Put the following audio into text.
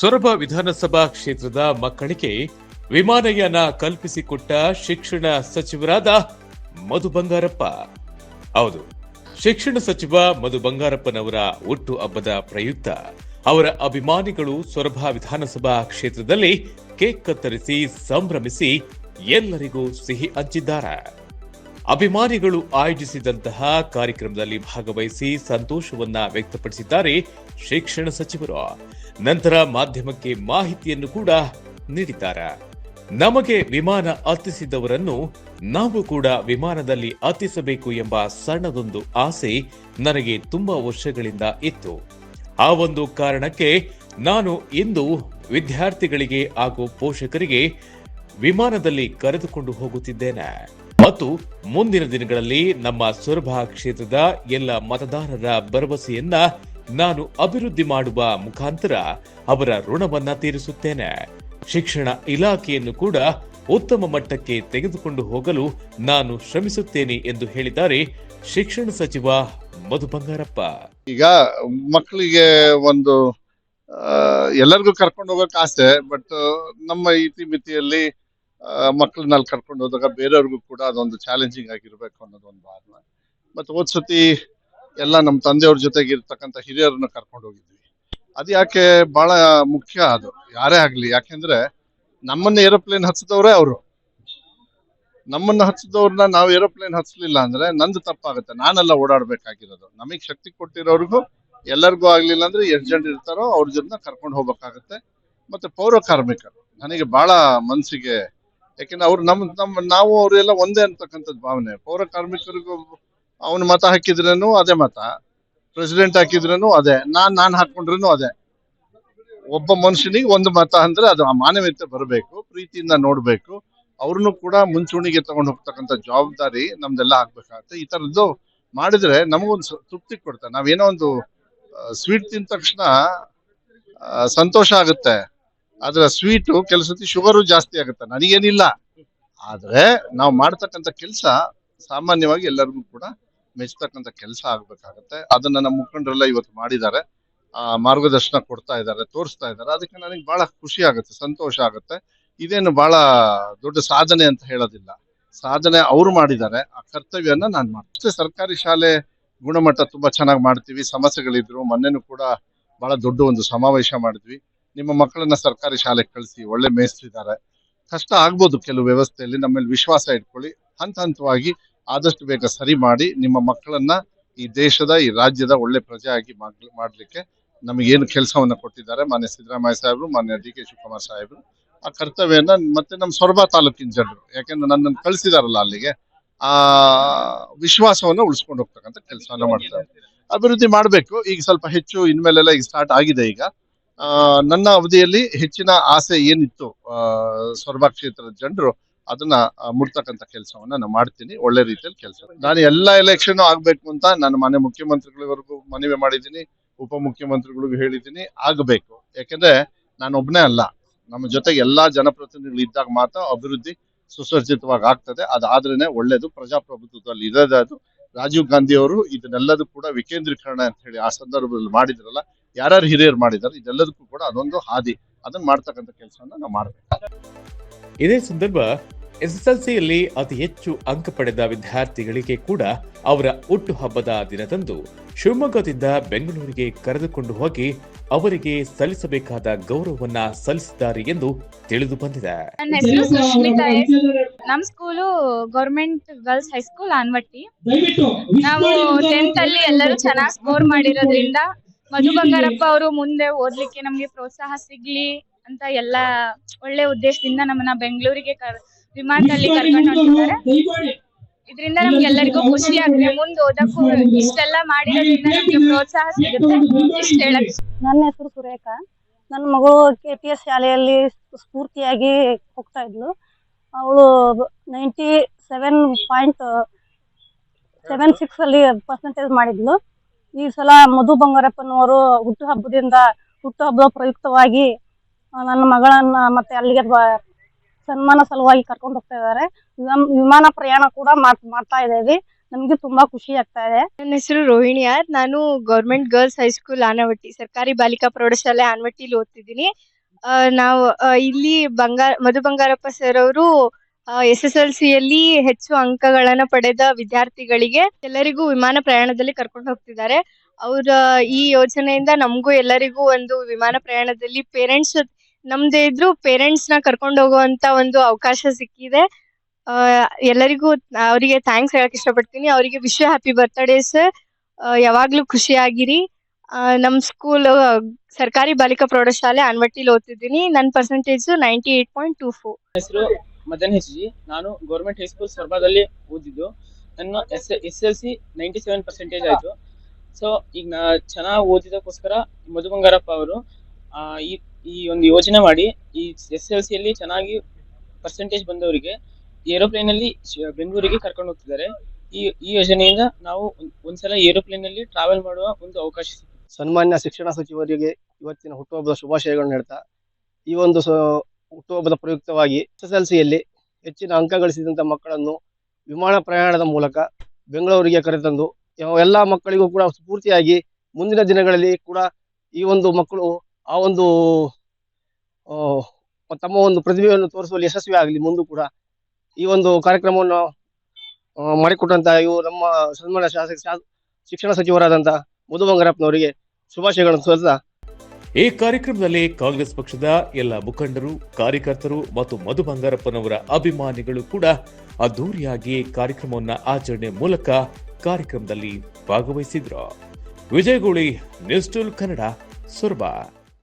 ಸೊರಬ ವಿಧಾನಸಭಾ ಕ್ಷೇತ್ರದ ಮಕ್ಕಳಿಗೆ ವಿಮಾನಯಾನ ಕಲ್ಪಿಸಿಕೊಟ್ಟ ಶಿಕ್ಷಣ ಸಚಿವರಾದ ಮಧು ಬಂಗಾರಪ್ಪ. ಹೌದು, ಶಿಕ್ಷಣ ಸಚಿವ ಮಧು ಬಂಗಾರಪ್ಪನವರ ಹುಟ್ಟು ಹಬ್ಬದ ಪ್ರಯುಕ್ತ ಅವರ ಅಭಿಮಾನಿಗಳು ಸೊರಬ ವಿಧಾನಸಭಾ ಕ್ಷೇತ್ರದಲ್ಲಿ ಕೇಕ್ ಕತ್ತರಿಸಿ ಸಂಭ್ರಮಿಸಿ ಎಲ್ಲರಿಗೂ ಸಿಹಿ ಹಂಚಿದ್ದಾರೆ. ಅಭಿಮಾನಿಗಳು ಆಯೋಜಿಸಿದಂತಹ ಕಾರ್ಯಕ್ರಮದಲ್ಲಿ ಭಾಗವಹಿಸಿ ಸಂತೋಷವನ್ನ ವ್ಯಕ್ತಪಡಿಸಿದ್ದಾರೆ ಶಿಕ್ಷಣ ಸಚಿವರು. ನಂತರ ಮಾಧ್ಯಮಕ್ಕೆ ಮಾಹಿತಿಯನ್ನು ಕೂಡ ನೀಡಿದ್ದಾರೆ. ನಮಗೆ ವಿಮಾನ ಹತ್ತಿಸಿದವರನ್ನು ನಾವು ಕೂಡ ವಿಮಾನದಲ್ಲಿ ಹತ್ತಿಸಬೇಕು ಎಂಬ ಸಣ್ಣದೊಂದು ಆಸೆ ನನಗೆ ತುಂಬಾ ವರ್ಷಗಳಿಂದ ಇತ್ತು. ಆ ಒಂದು ಕಾರಣಕ್ಕೆ ನಾನು ಇಂದು ವಿದ್ಯಾರ್ಥಿಗಳಿಗೆ ಹಾಗೂ ಪೋಷಕರಿಗೆ ವಿಮಾನದಲ್ಲಿ ಕರೆದುಕೊಂಡು ಹೋಗುತ್ತಿದ್ದೇನೆ ಮತ್ತು ಮುಂದಿನ ದಿನಗಳಲ್ಲಿ ನಮ್ಮ ಸೊರಬ ಕ್ಷೇತ್ರದ ಎಲ್ಲ ಮತದಾರರ ಭರವಸೆಯನ್ನ ನಾನು ಅಭಿವೃದ್ಧಿ ಮಾಡುವ ಮುಖಾಂತರ ಅವರ ಋಣವನ್ನ ತೀರಿಸುತ್ತೇನೆ. ಶಿಕ್ಷಣ ಇಲಾಖೆಯನ್ನು ಕೂಡ ಉತ್ತಮ ಮಟ್ಟಕ್ಕೆ ತೆಗೆದುಕೊಂಡು ಹೋಗಲು ನಾನು ಶ್ರಮಿಸುತ್ತೇನೆ ಎಂದು ಹೇಳಿದ್ದಾರೆ ಶಿಕ್ಷಣ ಸಚಿವ ಮಧು ಬಂಗಾರಪ್ಪ. ಈಗ ಮಕ್ಕಳಿಗೆ ಒಂದು ಎಲ್ಲರಿಗೂ ಕರ್ಕೊಂಡು ಹೋಗಕ್ ಆಸೆ, ಬಟ್ ನಮ್ಮ ಇತಿಮಿತಿಯಲ್ಲಿ ಮಕ್ಕಳನ್ನ ಅಲ್ಲಿ ಕರ್ಕೊಂಡು ಹೋದಾಗ ಬೇರೆಯವ್ರಿಗೂ ಕೂಡ ಅದೊಂದು ಚಾಲೆಂಜಿಂಗ್ ಆಗಿರ್ಬೇಕು ಅನ್ನೋದು ಒಂದು ಭಾವನೆ. ಮತ್ತೆ ಹೋದ್ಸತಿ ಎಲ್ಲ ನಮ್ಮ ತಂದೆಯವ್ರ ಜೊತೆಗೆ ಇರ್ತಕ್ಕಂಥ ಹಿರಿಯರನ್ನ ಕರ್ಕೊಂಡು ಹೋಗಿದ್ವಿ. ಅದು ಯಾಕೆ ಬಹಳ ಮುಖ್ಯ, ಅದು ಯಾರೇ ಆಗ್ಲಿ, ಯಾಕೆಂದ್ರೆ ನಮ್ಮನ್ನ ಏರೋಪ್ಲೇನ್ ಹಚ್ಚಿದವ್ರೆ ಅವರು. ನಮ್ಮನ್ನ ಹಚ್ಚಿದವ್ರನ್ನ ನಾವು ಏರೋಪ್ಲೇನ್ ಹಚ್ಚಲಿಲ್ಲ ಅಂದ್ರೆ ನಂದು ತಪ್ಪಾಗುತ್ತೆ. ನಾನೆಲ್ಲ ಓಡಾಡ್ಬೇಕಾಗಿರೋದು. ನಮಗ್ ಶಕ್ತಿ ಕೊಟ್ಟಿರೋರ್ಗು ಎಲ್ಲರಿಗೂ ಆಗ್ಲಿಲ್ಲ ಅಂದ್ರೆ ಎಷ್ಟು ಜನ ಇರ್ತಾರೋ ಅವ್ರ ಜೊತೆ ಕರ್ಕೊಂಡು ಹೋಗ್ಬೇಕಾಗತ್ತೆ. ಮತ್ತೆ ಪೌರ ಕಾರ್ಮಿಕರು ನನಗೆ ಬಹಳ ಮನ್ಸಿಗೆ, ಯಾಕೆಂದ್ರೆ ಅವ್ರು ನಾವು ಅವರೆಲ್ಲ ಒಂದೇ ಅಂತಕ್ಕಂಥದ್ದು ಭಾವನೆ. ಪೌರ ಕಾರ್ಮಿಕರಿಗೂ ಅವನು ಮತ ಹಾಕಿದ್ರೇನು ಅದೇ ಮತ, ಪ್ರೆಸಿಡೆಂಟ್ ಹಾಕಿದ್ರೇನು ಅದೇ, ನಾನ್ ಹಾಕೊಂಡ್ರೇನು ಅದೇ. ಒಬ್ಬ ಮನುಷ್ಯನಿಗೆ ಒಂದು ಮತ ಅಂದ್ರೆ ಅದು ಆ ಮಾನವೀಯತೆ ಬರಬೇಕು, ಪ್ರೀತಿಯಿಂದ ನೋಡ್ಬೇಕು. ಅವ್ರನ್ನು ಕೂಡ ಮುಂಚೂಣಿಗೆ ತಗೊಂಡು ಹೋಗ್ತಕ್ಕಂಥ ಜವಾಬ್ದಾರಿ ನಮ್ದೆಲ್ಲ ಆಗ್ಬೇಕಾಗತ್ತೆ. ಈ ತರದ್ದು ಮಾಡಿದ್ರೆ ನಮಗೊಂದು ತೃಪ್ತಿ ಕೊಡ್ತಾರೆ. ನಾವೇನೋ ಒಂದು ಸ್ವೀಟ್ ತಿಂದ ತಕ್ಷಣ ಸಂತೋಷ ಆಗುತ್ತೆ, ಆದ್ರೆ ಸ್ವೀಟು ಕೆಲಸತಿ ಶುಗರು ಜಾಸ್ತಿ ಆಗುತ್ತೆ. ನನಗೇನಿಲ್ಲ, ಆದ್ರೆ ನಾವು ಮಾಡ್ತಕ್ಕಂಥ ಕೆಲಸ ಸಾಮಾನ್ಯವಾಗಿ ಎಲ್ಲರಿಗೂ ಕೂಡ ಮೆಚ್ಚತಕ್ಕಂಥ ಕೆಲಸ ಆಗ್ಬೇಕಾಗತ್ತೆ. ಅದನ್ನ ನಮ್ಮ ಮುಖಂಡರೆಲ್ಲ ಇವತ್ತು ಮಾಡಿದ್ದಾರೆ, ಮಾರ್ಗದರ್ಶನ ಕೊಡ್ತಾ ಇದ್ದಾರೆ, ತೋರಿಸ್ತಾ ಇದ್ದಾರೆ. ಅದಕ್ಕೆ ನನಗೆ ಬಹಳ ಖುಷಿ ಆಗುತ್ತೆ, ಸಂತೋಷ ಆಗುತ್ತೆ. ಇದೇನು ಬಹಳ ದೊಡ್ಡ ಸಾಧನೆ ಅಂತ ಹೇಳೋದಿಲ್ಲ, ಸಾಧನೆ ಅವ್ರು ಮಾಡಿದ್ದಾರೆ. ಆ ಕರ್ತವ್ಯನ ನಾನು ಮಾಡ್ತೀನಿ. ಸರ್ಕಾರಿ ಶಾಲೆ ಗುಣಮಟ್ಟ ತುಂಬಾ ಚೆನ್ನಾಗಿ ಮಾಡ್ತೀವಿ. ಸಮಸ್ಯೆಗಳಿದ್ರು ಮೊನ್ನೆನೂ ಕೂಡ ಬಹಳ ದೊಡ್ಡ ಒಂದು ಸಮಾವೇಶ ಮಾಡಿದ್ವಿ. ನಿಮ್ಮ ಮಕ್ಕಳನ್ನ ಸರ್ಕಾರಿ ಶಾಲೆಗೆ ಕಳಿಸಿ, ಒಳ್ಳೆ ಮೇಯಿಸ್ತಿದ್ದಾರೆ. ಕಷ್ಟ ಆಗ್ಬೋದು ಕೆಲವು ವ್ಯವಸ್ಥೆಯಲ್ಲಿ, ನಮ್ಮಲ್ಲಿ ವಿಶ್ವಾಸ ಇಟ್ಕೊಳ್ಳಿ. ಹಂತ ಹಂತವಾಗಿ ಆದಷ್ಟು ಬೇಗ ಸರಿ ಮಾಡಿ ನಿಮ್ಮ ಮಕ್ಕಳನ್ನ ಈ ದೇಶದ, ಈ ರಾಜ್ಯದ ಒಳ್ಳೆ ಪ್ರಜೆಯಾಗಿ ಮಾಡ್ಲಿಕ್ಕೆ ನಮಗೇನು ಕೆಲಸವನ್ನ ಕೊಟ್ಟಿದ್ದಾರೆ ಮಾನ್ಯ ಸಿದ್ದರಾಮಯ್ಯ ಸಾಹೇಬ್ರು, ಮಾನ್ಯ ಡಿ ಕೆ ಶಿವಕುಮಾರ್ ಸಾಹೇಬ್ರು, ಆ ಕರ್ತವ್ಯನ ಮತ್ತೆ ನಮ್ಮ ಸೊರಬ ತಾಲೂಕಿನ ಜನರು, ಯಾಕೆಂದ್ರೆ ನನ್ನನ್ನು ಕಳಿಸಿದಾರಲ್ಲ ಅಲ್ಲಿಗೆ, ಆ ವಿಶ್ವಾಸವನ್ನ ಉಳಿಸ್ಕೊಂಡು ಹೋಗ್ತಕ್ಕಂಥ ಕೆಲಸವನ್ನ ಮಾಡ್ತಾರೆ. ಅಭಿವೃದ್ಧಿ ಮಾಡ್ಬೇಕು. ಈಗ ಸ್ವಲ್ಪ ಹೆಚ್ಚು ಇನ್ಮೇಲೆಲ್ಲ ಈಗ ಸ್ಟಾರ್ಟ್ ಆಗಿದೆ. ಈಗ ನನ್ನ ಅವಧಿಯಲ್ಲಿ ಹೆಚ್ಚಿನ ಆಸೆ ಏನಿತ್ತು ಸೊರಬ ಕ್ಷೇತ್ರದ ಜನರು, ಅದನ್ನ ಮುಡ್ತಕ್ಕಂಥ ಕೆಲಸವನ್ನ ನಾನು ಮಾಡ್ತೀನಿ. ಒಳ್ಳೆ ರೀತಿಯಲ್ಲಿ ಕೆಲಸ. ನಾನು ಎಲ್ಲಾ ಎಲೆಕ್ಷನ್ ಆಗ್ಬೇಕು ಅಂತ ನಾನು ಮಾನ್ಯ ಮುಖ್ಯಮಂತ್ರಿಗಳಿವರೆಗೂ ಮನವಿ ಮಾಡಿದ್ದೀನಿ, ಉಪಮುಖ್ಯಮಂತ್ರಿಗಳಿಗೂ ಹೇಳಿದ್ದೀನಿ, ಆಗಬೇಕು. ಯಾಕೆಂದ್ರೆ ನಾನು ಒಬ್ಬನೇ ಅಲ್ಲ, ನಮ್ಮ ಜೊತೆಗೆ ಎಲ್ಲಾ ಜನಪ್ರತಿನಿಧಿಗಳು ಇದ್ದಾಗ ಮಾತ್ರ ಅಭಿವೃದ್ಧಿ ಸುಸರ್ಜಿತವಾಗಿ ಆಗ್ತದೆ. ಅದಾದ್ರೇನೆ ಒಳ್ಳೇದು. ಪ್ರಜಾಪ್ರಭುತ್ವದಲ್ಲಿ ಇರೋದೇ ಅದು. ರಾಜೀವ್ ಗಾಂಧಿ ಅವರು ಇದನ್ನೆಲ್ಲದೂ ಕೂಡ ವಿಕೇಂದ್ರೀಕರಣ ಅಂತ ಹೇಳಿ ಆ ಸಂದರ್ಭದಲ್ಲಿ ಮಾಡಿದ್ರಲ್ಲ, ಯಾರ್ಯಾರು ಹಿರಿಯರು ಮಾಡಿದಾರೆ, ಇದೆಲ್ಲದಕ್ಕೂ ಕೂಡ ಅದೊಂದು ಹಾದಿ. ಅದನ್ನ ಮಾಡ್ತಕ್ಕಂಥ ಕೆಲಸವನ್ನ ನಾವು ಮಾಡ್ಬೇಕು. ಇದೇ ಸಂದರ್ಭ ಎಸ್ಎಸ್ಎಲ್ಸಿಯಲ್ಲಿ ಅತಿ ಹೆಚ್ಚು ಅಂಕ ಪಡೆದ ವಿದ್ಯಾರ್ಥಿಗಳಿಗೆ ಕೂಡ ಅವರ ಹುಟ್ಟು ಹಬ್ಬದ ದಿನದಂದು ಶಿವಮೊಗ್ಗದಿಂದ ಬೆಂಗಳೂರಿಗೆ ಕರೆದುಕೊಂಡು ಹೋಗಿ ಅವರಿಗೆ ಸಲ್ಲಿಸಬೇಕಾದ ಗೌರವವನ್ನ ಸಲ್ಲಿಸಿದ್ದಾರೆ ಎಂದು ತಿಳಿದು ಬಂದಿದೆ. ನನ್ನ ಹೆಸರು ಸುಷ್ಮಿತಾ ಎಸ್. ನಮ್ಮ ಸ್ಕೂಲು ಗೌರ್ಮೆಂಟ್ ಗರ್ಲ್ಸ್ ಹೈಸ್ಕೂಲ್ ಆನ್ವಟ್ಟಿ. ನಾವು 10th ಅಲ್ಲಿ ಎಲ್ಲರೂ ಚೆನ್ನಾಗಿ ಸ್ಕೋರ್ ಮಾಡಿರೋದ್ರಿಂದ ಮಧು ಬಂಗಾರಪ್ಪ ಅವರು ಮುಂದೆ ಓದ್ಲಿಕ್ಕೆ ನಮ್ಗೆ ಪ್ರೋತ್ಸಾಹ ಸಿಗ್ಲಿ ಅಂತ ಎಲ್ಲ ಒಳ್ಳೆ ಉದ್ದೇಶದಿಂದ ನಮ್ಮನ್ನ ಬೆಂಗಳೂರಿಗೆ ವಿಮಾನದಲ್ಲಿ ಕರ್ಕೊಂಡು ಹೊರಟಿದ್ದಾರೆ. ಇದರಿಂದ ನಮ್ಗೆಲ್ಲರಿಗೂ ಖುಷಿ ಆಗುತ್ತೆ. ಮುಂದೆ ಓದಕ್ಕೂ ಇಷ್ಟೆಲ್ಲ ಮಾಡಿರೋದ್ರಿಂದ ನಮ್ಗೆ ಪ್ರೋತ್ಸಾಹ ಸಿಗುತ್ತೆ. ಇಷ್ಟ ಹೇಳಕ್. ನನ್ನ ಹೆಸರು ಸುರೇಖಾ. ನನ್ನ ಮಗಳು KPS ಶಾಲೆಯಲ್ಲಿ ಸ್ಫೂರ್ತಿಯಾಗಿ ಹೋಗ್ತಾ ಇದ್ಲು. ಅವಳು 97.76 ಅಲ್ಲಿ ಪರ್ಸೆಂಟೇಜ್ ಮಾಡಿದ್ಲು. ಈ ಸಲ ಮಧು ಬಂಗಾರಪ್ಪನವರು ಹುಟ್ಟುಹಬ್ಬದ ಪ್ರಯುಕ್ತವಾಗಿ ನನ್ನ ಮಗಳನ್ನ ಮತ್ತೆ ಅಲ್ಲಿಗೆ ಸನ್ಮಾನ ಸಲುವಾಗಿ ಕರ್ಕೊಂಡು ಹೋಗ್ತಾ ಇದ್ದಾರೆ. ವಿಮಾನ ಪ್ರಯಾಣ ಕೂಡ ಮಾಡ್ತಾ ಇದ್ದೇವೆ. ನಮಗೆ ತುಂಬಾ ಖುಷಿ ಆಗ್ತಾ ಇದೆ. ನನ್ನ ಹೆಸರು ರೋಹಿಣಿ ಆರ್. ನಾನು ಗೌರ್ಮೆಂಟ್ ಗರ್ಲ್ಸ್ ಹೈಸ್ಕೂಲ್ ಆನವಟ್ಟಿ, ಸರ್ಕಾರಿ ಬಾಲಿಕಾ ಪ್ರೌಢಶಾಲೆ ಆನವಟ್ಟಿಲಿ ಓದ್ತಿದ್ದೀನಿ. ನಾವು ಇಲ್ಲಿ ಮಧು ಬಂಗಾರಪ್ಪ ಸರ್ ಅವರು SSLC ಯಲ್ಲಿ ಹೆಚ್ಚು ಅಂಕಗಳನ್ನ ಪಡೆದ ವಿದ್ಯಾರ್ಥಿಗಳಿಗೆ ಎಲ್ಲರಿಗೂ ವಿಮಾನ ಪ್ರಯಾಣದಲ್ಲಿ ಕರ್ಕೊಂಡು ಹೋಗ್ತಿದ್ದಾರೆ. ಅವರ ಈ ಯೋಜನೆಯಿಂದ ನಮಗೂ ಎಲ್ಲರಿಗೂ ಒಂದು ವಿಮಾನ ಪ್ರಯಾಣದಲ್ಲಿ ಪೇರೆಂಟ್ಸ್ ನಮ್ದೇ ಇದ್ರು ಪೇರೆಂಟ್ಸ್ ನ ಕರ್ಕೊಂಡು ಹೋಗುವಂತ ಒಂದು ಅವಕಾಶ ಸಿಕ್ಕಿದೆ. ಎಲ್ಲರಿಗೂ ಅವರಿಗೆ ಥ್ಯಾಂಕ್ಸ್ ಹೇಳಕ್ ಇಷ್ಟಪಡ್ತೀನಿ. ಅವರಿಗೆ ವಿಶ್ ಹ್ಯಾಪಿ ಬರ್ತ್ಡೇ ಸರ್. ಯಾವಾಗ್ಲೂ ಖುಷಿಯಾಗಿರಿ. ನಮ್ ಸ್ಕೂಲ್ ಸರ್ಕಾರಿ ಬಾಲಿಕಾ ಪ್ರೌಢಶಾಲೆ ಆನವಟ್ಟಿಲಿ ಓದ್ತಿದ್ದೀನಿ. ನನ್ನ ಪರ್ಸೆಂಟೇಜ್ 98.24. ಹೆಸರು ಮದನ್ ಹೆಚ್ಜಿ. ನಾನು ಗೌರ್ಮೆಂಟ್ ಹೈಸ್ಕೂಲ್ ಸೊರಬದಲ್ಲಿ ಓದಿದ್ದು. ನನ್ನ SSLC 97% ಆಯ್ತು. ಸೊ ಈಗ ನಾ ಚೆನ್ನಾಗಿ ಓದಿದಕ್ಕೋಸ್ಕರ ಮಧು ಬಂಗಾರಪ್ಪ ಅವರು ಈ ಒಂದು ಯೋಜನೆ ಮಾಡಿ ಈ SSLC ಯಲ್ಲಿ ಚೆನ್ನಾಗಿ ಪರ್ಸೆಂಟೇಜ್ ಬಂದವರಿಗೆ ಏರೋಪ್ಲೇನ್ ಅಲ್ಲಿ ಬೆಂಗಳೂರಿಗೆ ಕರ್ಕೊಂಡು ಹೋಗ್ತಿದ್ದಾರೆ. ಈ ಯೋಜನೆಯಿಂದ ನಾವು ಒಂದ್ಸಲ ಏರೋಪ್ಲೇನ್ ಅಲ್ಲಿ ಟ್ರಾವೆಲ್ ಮಾಡುವ ಒಂದು ಅವಕಾಶ ಸಿಕ್ಕಿದೆ. ಸನ್ಮಾನ್ಯ ಶಿಕ್ಷಣ ಸಚಿವರಿಗೆ ಇವತ್ತಿನ ಹುಟ್ಟುಹಬ್ಬದ ಶುಭಾಶಯಗಳನ್ನು ಹೇಳ್ತಾ, ಈ ಒಂದು ಹುಟ್ಟುಹಬ್ಬದ ಪ್ರಯುಕ್ತವಾಗಿ SSLC ಯಲ್ಲಿ ಹೆಚ್ಚಿನ ಅಂಕ ಗಳಿಸಿದಂತ ಮಕ್ಕಳನ್ನು ವಿಮಾನ ಪ್ರಯಾಣದ ಮೂಲಕ ಬೆಂಗಳೂರಿಗೆ ಕರೆತಂದು ಎಲ್ಲ ಮಕ್ಕಳಿಗೂ ಕೂಡ ಸ್ಫೂರ್ತಿಯಾಗಿ ಮುಂದಿನ ದಿನಗಳಲ್ಲಿ ಕೂಡ ಈ ಒಂದು ಮಕ್ಕಳು ಆ ಒಂದು ತಮ್ಮ ಒಂದು ಪ್ರತಿಭೆಯನ್ನು ತೋರಿಸುವಲ್ಲಿ ಯಶಸ್ವಿ ಆಗಲಿ. ಮುಂದೂ ಕೂಡ ಈ ಒಂದು ಕಾರ್ಯಕ್ರಮವನ್ನು ಮಾಡಿಕೊಟ್ಟಂತ ಇವು ನಮ್ಮ ಸನ್ಮಾನ್ಯ ಶಿಕ್ಷಣ ಸಚಿವರಾದಂತಹ ಮಧು ಬಂಗಾರಪ್ಪನವರಿಗೆ ಶುಭಾಶಯಗಳನ್ನು ಸಲ್ಲಿಸ್ತಾ, ಈ ಕಾರ್ಯಕ್ರಮದಲ್ಲಿ ಕಾಂಗ್ರೆಸ್ ಪಕ್ಷದ ಎಲ್ಲ ಮುಖಂಡರು, ಕಾರ್ಯಕರ್ತರು ಮತ್ತು ಮಧು ಬಂಗಾರಪ್ಪನವರ ಅಭಿಮಾನಿಗಳು ಕೂಡ ಅದ್ದೂರಿಯಾಗಿ ಕಾರ್ಯಕ್ರಮವನ್ನು ಆಚರಣೆ ಮೂಲಕ ಕಾರ್ಯಕ್ರಮದಲ್ಲಿ ಭಾಗವಹಿಸಿದ್ರು. ವಿಜಯ್ ಗೂಳಿ, ನ್ಯೂಸ್ 12 ಕನ್ನಡ, ಸೊರಬ.